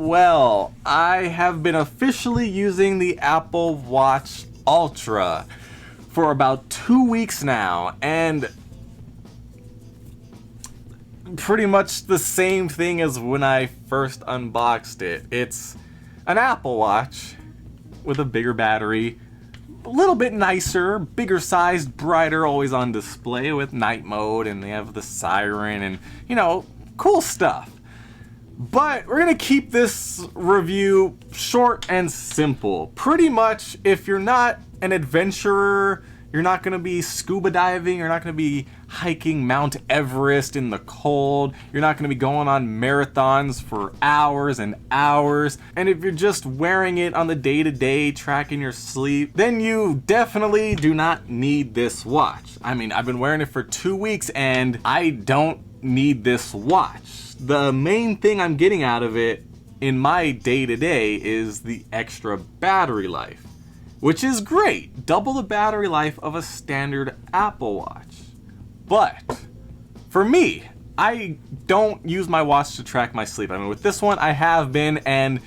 Well, I have been officially using the Apple Watch Ultra for about 2 weeks now, and pretty much the same thing as when I first unboxed it. It's an Apple Watch with a bigger battery, a little bit nicer, bigger sized, brighter, always on display with night mode, and they have the siren and, you know, cool stuff. But we're gonna keep this review short and simple. Pretty much, if you're not an adventurer, you're not gonna be scuba diving, you're not gonna be hiking Mount Everest in the cold, you're not gonna be going on marathons for hours and hours, and if you're just wearing it on the day-to-day, tracking your sleep, then you definitely do not need this watch. I mean, I've been wearing it for 2 weeks and I don't need this watch. The main thing I'm getting out of it in my day-to-day is the extra battery life, which is great. Double the battery life of a standard Apple Watch. But for me, I don't use my watch to track my sleep. I mean, with this one I have been, and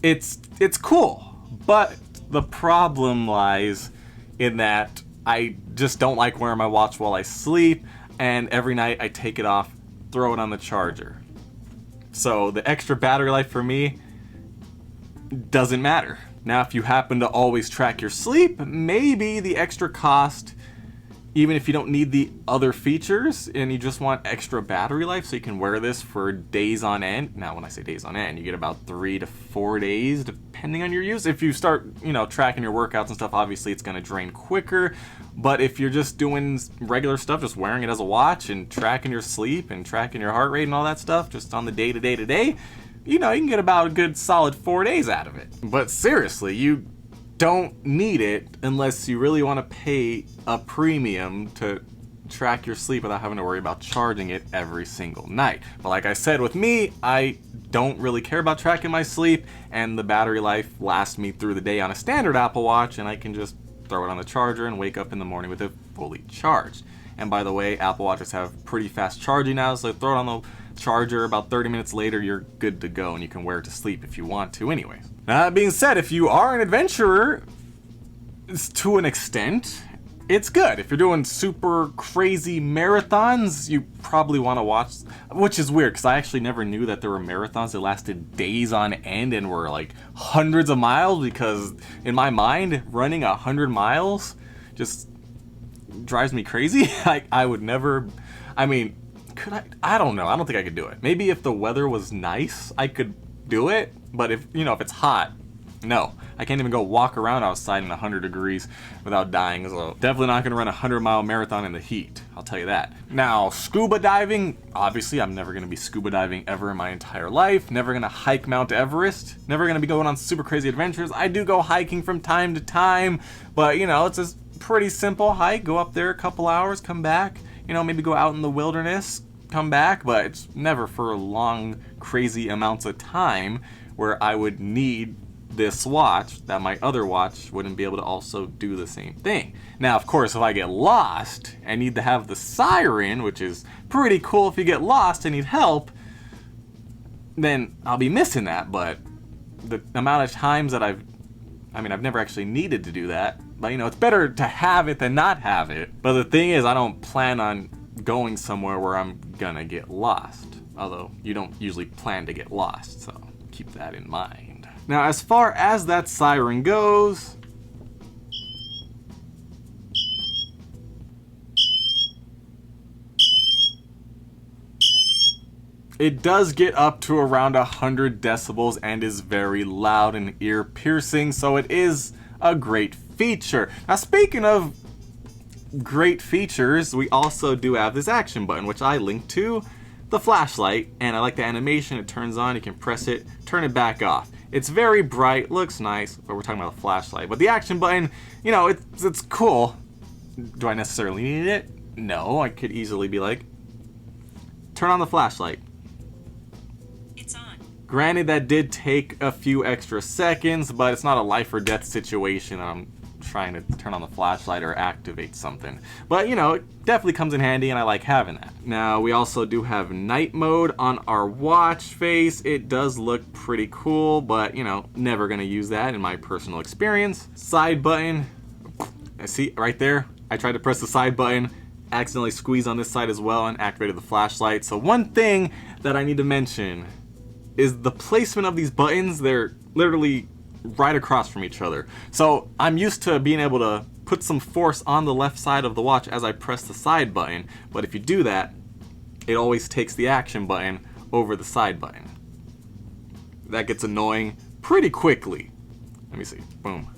it's cool. But the problem lies in that I just don't like wearing my watch while I sleep, and every night I take it off, throw it on the charger. So the extra battery life for me doesn't matter. Now, if you happen to always track your sleep, maybe the extra cost, even if you don't need the other features and you just want extra battery life so you can wear this for days on end. Now, when I say days on end, you get about 3 to 4 days depending on your use. If you start, you know, tracking your workouts and stuff, obviously it's going to drain quicker. But if you're just doing regular stuff, just wearing it as a watch and tracking your sleep and tracking your heart rate and all that stuff, just on the day-to-day, you know, you can get about a good solid 4 days out of it. But seriously, you don't need it unless you really want to pay a premium to track your sleep without having to worry about charging it every single night. But like I said, with me, I don't really care about tracking my sleep, and the battery life lasts me through the day on a standard Apple Watch, and I can just throw it on the charger and wake up in the morning with it fully charged. And by the way, Apple Watches have pretty fast charging now, so throw it on the charger, about 30 minutes later you're good to go, and you can wear it to sleep if you want to anyways. Now, that being said, if you are an adventurer, to an extent, it's good. If you're doing super crazy marathons, you probably want to watch, which is weird because I actually never knew that there were marathons that lasted days on end and were like hundreds of miles, because in my mind, running 100 miles just drives me crazy. I would never, I mean, could I? I don't know. I don't think I could do it. Maybe if the weather was nice, I could do it. But if, you know, if it's hot, no. I can't even go walk around outside in 100 degrees without dying. So definitely not going to run a 100-mile marathon in the heat. I'll tell you that. Now, scuba diving. Obviously, I'm never going to be scuba diving ever in my entire life. Never going to hike Mount Everest. Never going to be going on super crazy adventures. I do go hiking from time to time. But, you know, it's a pretty simple hike. Go up there a couple hours, come back. You know, maybe go out in the wilderness, come back. But it's never for long, crazy amounts of time where I would need this watch that my other watch wouldn't be able to also do the same thing. Now, of course, if I get lost and need to have the siren, which is pretty cool if you get lost and need help, then I'll be missing that. But the amount of times that I've never actually needed to do that. But, you know, it's better to have it than not have it. But the thing is, I don't plan on going somewhere where I'm gonna get lost. Although, you don't usually plan to get lost, so keep that in mind. Now, as far as that siren goes, it does get up to around 100 decibels and is very loud and ear-piercing, so it is a great feature. Now, speaking of great features, we also do have this action button, which I linked to the flashlight, and I like the animation. It turns on, you can press it, turn it back off. It's very bright, looks nice, but we're talking about a flashlight. But the action button, you know, it's cool. Do I necessarily need it? No, I could easily be like, turn on the flashlight. It's on. Granted, that did take a few extra seconds, but it's not a life or death situation. I'm trying to turn on the flashlight or activate something. But you know, it definitely comes in handy and I like having that. Now we also do have night mode on our watch face. It does look pretty cool, but you know, never gonna use that in my personal experience. Side button, I see right there, I tried to press the side button, accidentally squeezed on this side as well and activated the flashlight. So one thing that I need to mention is the placement of these buttons. They're literally right across from each other. So I'm used to being able to put some force on the left side of the watch as I press the side button, but if you do that, it always takes the action button over the side button. That gets annoying pretty quickly. Let me see, boom.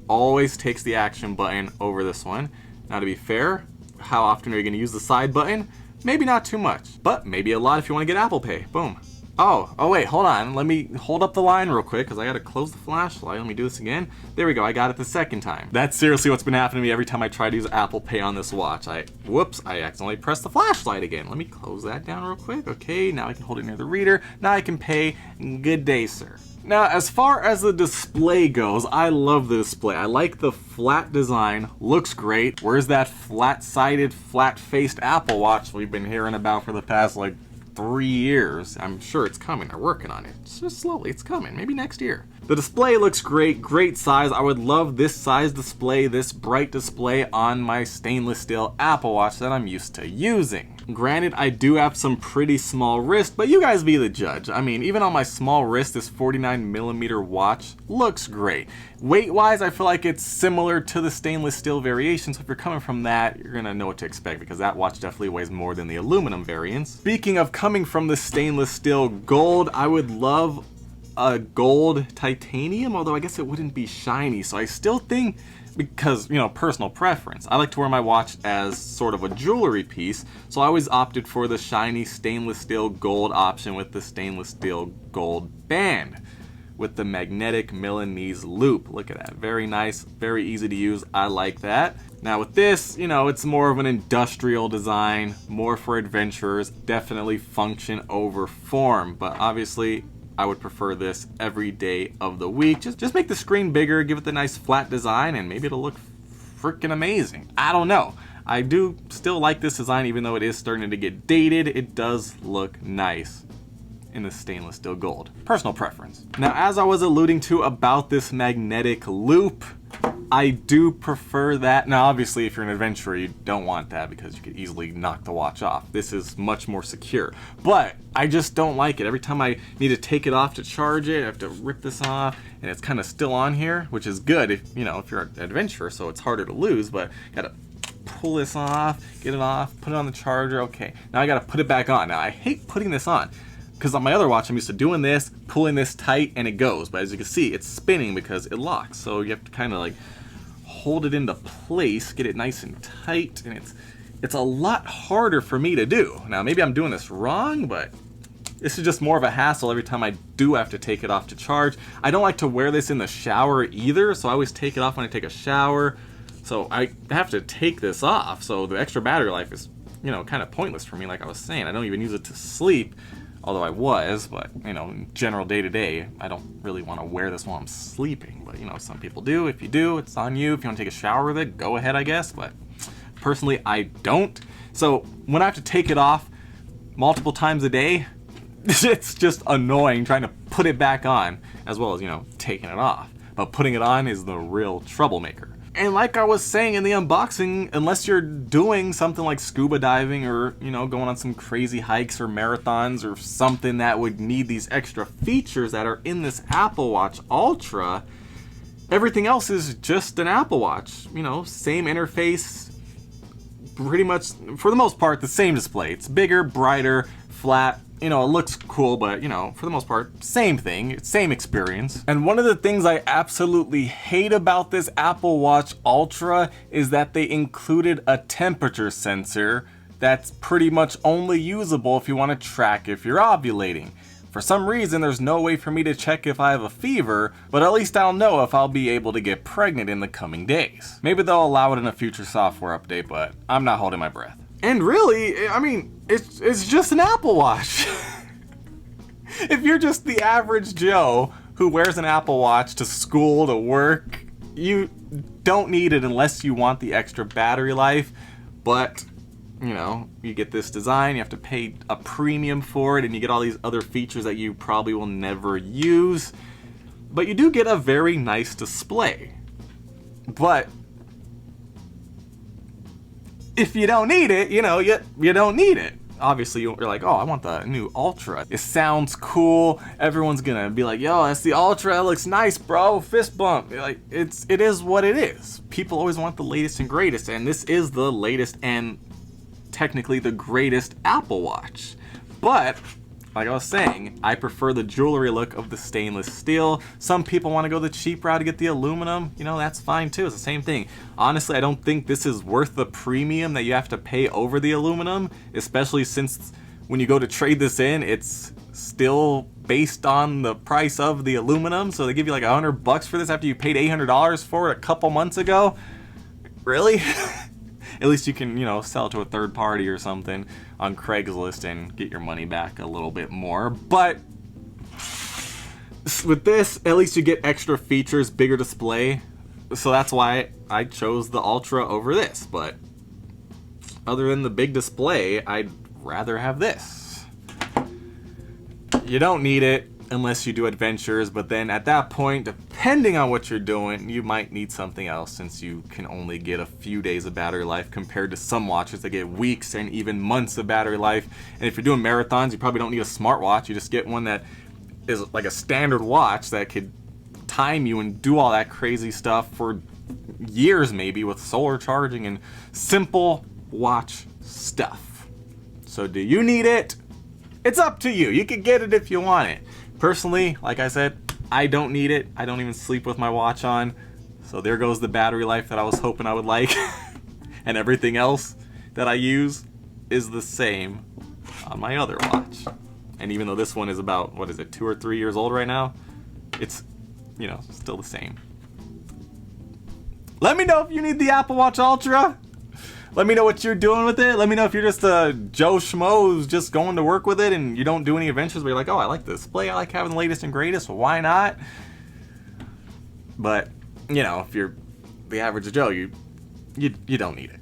Always takes the action button over this one. Now to be fair, how often are you gonna use the side button? Maybe not too much, but maybe a lot if you wanna get Apple Pay, boom. Oh wait, hold on. Let me hold up the line real quick because I gotta close the flashlight. Let me do this again. There we go, I got it the second time. That's seriously what's been happening to me every time I try to use Apple Pay on this watch. Whoops, I accidentally pressed the flashlight again. Let me close that down real quick. Okay, now I can hold it near the reader. Now I can pay. Good day, sir. Now, as far as the display goes, I love the display. I like the flat design, looks great. Where's that flat-sided, flat-faced Apple Watch we've been hearing about for the past, like, 3 years? I'm sure it's coming. They're working on it. It's just slowly. It's coming. Maybe next year. The display looks great. Great size. I would love this size display, this bright display on my stainless steel Apple Watch that I'm used to using. Granted, I do have some pretty small wrist, but you guys be the judge. I mean, even on my small wrist, this 49mm watch looks great. Weight-wise, I feel like it's similar to the stainless steel variation, so if you're coming from that, you're gonna know what to expect because that watch definitely weighs more than the aluminum variants. Speaking of coming from the stainless steel gold, I would love a gold titanium, although I guess it wouldn't be shiny, so I still think, because, you know, personal preference, I like to wear my watch as sort of a jewelry piece, so I always opted for the shiny stainless steel gold option with the stainless steel gold band with the magnetic Milanese loop. Look at that, very nice, very easy to use. I like that. Now with this, you know, it's more of an industrial design, more for adventurers, definitely function over form, but obviously I would prefer this every day of the week. Just make the screen bigger, give it the nice flat design, and maybe it'll look freaking amazing. I don't know. I do still like this design, even though it is starting to get dated. It does look nice in the stainless steel gold. Personal preference. Now, as I was alluding to about this magnetic loop, I do prefer that. Now, obviously, if you're an adventurer, you don't want that because you could easily knock the watch off. This is much more secure, but I just don't like it. Every time I need to take it off to charge it, I have to rip this off, and it's kind of still on here, which is good if, you know, if you're an adventurer, so it's harder to lose, but gotta pull this off, get it off, put it on the charger. Okay, now I gotta put it back on. Now, I hate putting this on, because on my other watch, I'm used to doing this, pulling this tight, and it goes. But as you can see, it's spinning because it locks. So you have to kind of like hold it into place, get it nice and tight, and it's a lot harder for me to do. Now, maybe I'm doing this wrong, but this is just more of a hassle every time I do have to take it off to charge. I don't like to wear this in the shower either, so I always take it off when I take a shower. So I have to take this off, so the extra battery life is, you know, kind of pointless for me, like I was saying. I don't even use it to sleep. Although I was, but, you know, in general day-to-day, I don't really want to wear this while I'm sleeping. But, you know, some people do. If you do, it's on you. If you want to take a shower with it, go ahead, I guess. But personally, I don't. So when I have to take it off multiple times a day, it's just annoying trying to put it back on, as well as, you know, taking it off. But putting it on is the real troublemaker. And like I was saying in the unboxing, unless you're doing something like scuba diving or, you know, going on some crazy hikes or marathons or something that would need these extra features that are in this Apple Watch Ultra, everything else is just an Apple Watch. You know, same interface, pretty much, for the most part, the same display. It's bigger, brighter, flat. You know, it looks cool, but, you know, for the most part, same thing, same experience. And one of the things I absolutely hate about this Apple Watch Ultra is that they included a temperature sensor that's pretty much only usable if you want to track if you're ovulating. For some reason, there's no way for me to check if I have a fever, but at least I'll know if I'll be able to get pregnant in the coming days. Maybe they'll allow it in a future software update, but I'm not holding my breath. And really, I mean, it's just an Apple Watch. If you're just the average Joe who wears an Apple Watch to school, to work, you don't need it unless you want the extra battery life, but you know, you get this design, you have to pay a premium for it, and you get all these other features that you probably will never use, but you do get a very nice display. But if you don't need it, you know, you don't need it. Obviously, you're like, oh, I want the new Ultra. It sounds cool. Everyone's gonna be like, yo, that's the Ultra. It looks nice, bro. Fist bump. Like, it is what it is. People always want the latest and greatest, and this is the latest and technically the greatest Apple Watch. But like I was saying, I prefer the jewelry look of the stainless steel. Some people want to go the cheap route to get the aluminum. You know, that's fine too. It's the same thing. Honestly, I don't think this is worth the premium that you have to pay over the aluminum, especially since when you go to trade this in, it's still based on the price of the aluminum. So they give you like $100 for this after you paid $800 for it a couple months ago. Really? At least you can, you know, sell it to a third party or something on Craigslist and get your money back a little bit more. But with this, at least you get extra features, bigger display. So that's why I chose the Ultra over this. But other than the big display, I'd rather have this. You don't need it unless you do adventures, but then at that point, depending on what you're doing, you might need something else, since you can only get a few days of battery life compared to some watches that get weeks and even months of battery life. And if you're doing marathons, you probably don't need a smartwatch. You just get one that is like a standard watch that could time you and do all that crazy stuff for years, maybe, with solar charging and simple watch stuff. So do you need it? It's up to you. You can get it if you want it. Personally, like I said, I don't need it. I don't even sleep with my watch on. So there goes the battery life that I was hoping I would like. And everything else that I use is the same on my other watch. And even though this one is about, what is it, 2 or 3 years old right now, it's, you know, still the same. Let me know if you need the Apple Watch Ultra. Let me know what you're doing with it. Let me know if you're just a Joe Schmoe who's just going to work with it and you don't do any adventures, but you're like, oh, I like the display. I like having the latest and greatest. So why not? But, you know, if you're the average Joe, you don't need it.